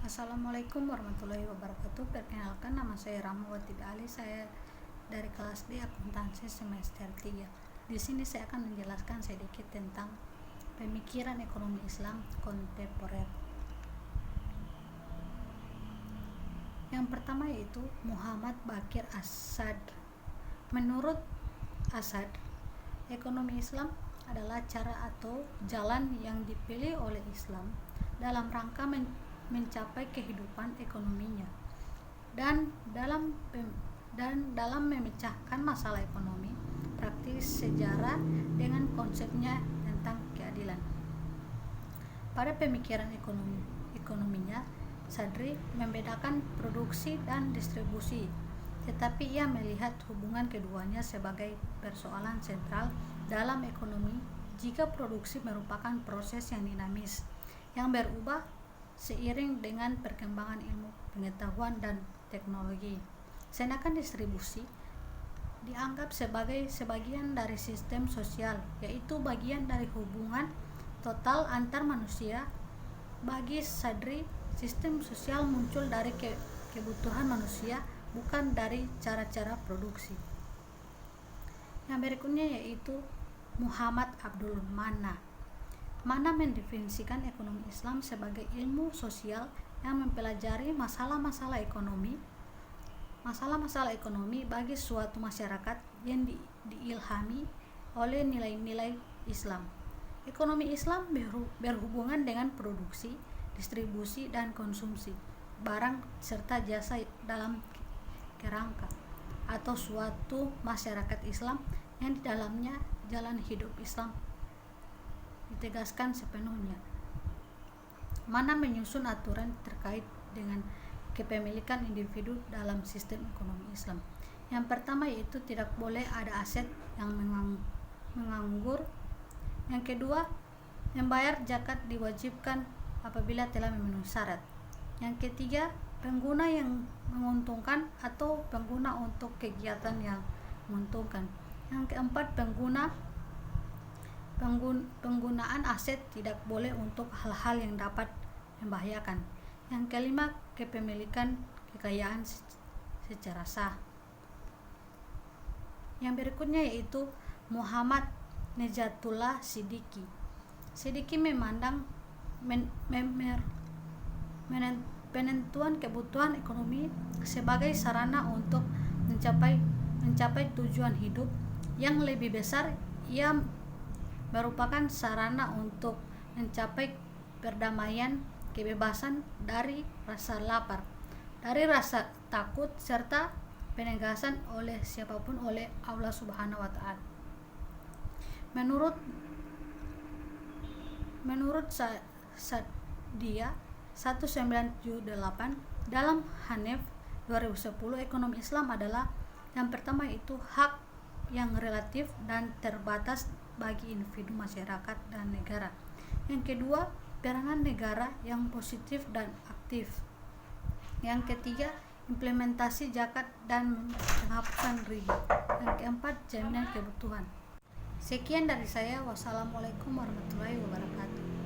Assalamualaikum warahmatullahi wabarakatuh. Perkenalkan, nama saya Rahmawati Ali. Saya dari kelas D Akuntansi semester 3. Di sini saya akan menjelaskan sedikit tentang pemikiran ekonomi Islam kontemporer. Yang pertama yaitu Muhammad Baqir As-Sadr. Menurut As-Sadr, ekonomi Islam adalah cara atau jalan yang dipilih oleh Islam dalam rangka mencapai kehidupan ekonominya dan dalam memecahkan masalah ekonomi praktis sejarah dengan konsepnya tentang keadilan. Pada pemikiran ekonominya, Sadri membedakan produksi dan distribusi, tetapi ia melihat hubungan keduanya sebagai persoalan sentral dalam ekonomi jika produksi merupakan proses yang dinamis yang berubah seiring dengan perkembangan ilmu pengetahuan dan teknologi. Sedangkan distribusi dianggap sebagai sebagian dari sistem sosial, yaitu bagian dari hubungan total antar manusia. Bagi Sadri, sistem sosial muncul dari kebutuhan manusia, bukan dari cara-cara produksi. Yang berikutnya yaitu Muhammad Abdul Manna. Manna mendefinisikan ekonomi Islam sebagai ilmu sosial yang mempelajari masalah-masalah ekonomi bagi suatu masyarakat yang diilhami oleh nilai-nilai Islam. Ekonomi Islam berhubungan dengan produksi, distribusi, dan konsumsi barang serta jasa dalam kerangka atau suatu masyarakat Islam yang di dalamnya jalan hidup Islam ditegaskan sepenuhnya. Manna menyusun aturan terkait dengan kepemilikan individu dalam sistem ekonomi Islam. Yang pertama yaitu tidak boleh ada aset yang menganggur. Yang kedua, membayar zakat diwajibkan apabila telah memenuhi syarat. Yang ketiga, pengguna yang menguntungkan atau pengguna untuk kegiatan yang menguntungkan. Yang keempat, penggunaan aset tidak boleh untuk hal-hal yang dapat membahayakan. Yang kelima, kepemilikan kekayaan secara sah. Yang berikutnya yaitu Muhammad Nejatullah Siddiqi. Siddiqi memandang penentuan kebutuhan ekonomi sebagai sarana untuk mencapai tujuan hidup yang lebih besar. Ia merupakan sarana untuk mencapai perdamaian, kebebasan dari rasa lapar, dari rasa takut, serta penegasan oleh siapapun oleh Allah Subhanahu wa Ta'ala. Menurut Sadia 1978 dalam Hanif 2010, ekonomi Islam adalah yang pertama itu hak yang relatif dan terbatas bagi individu, masyarakat, dan negara. Yang kedua, peranan negara yang positif dan aktif. Yang ketiga, implementasi zakat dan menghapuskan riba. Yang keempat, jaminan kebutuhan. Sekian dari saya. Wassalamualaikum warahmatullahi wabarakatuh.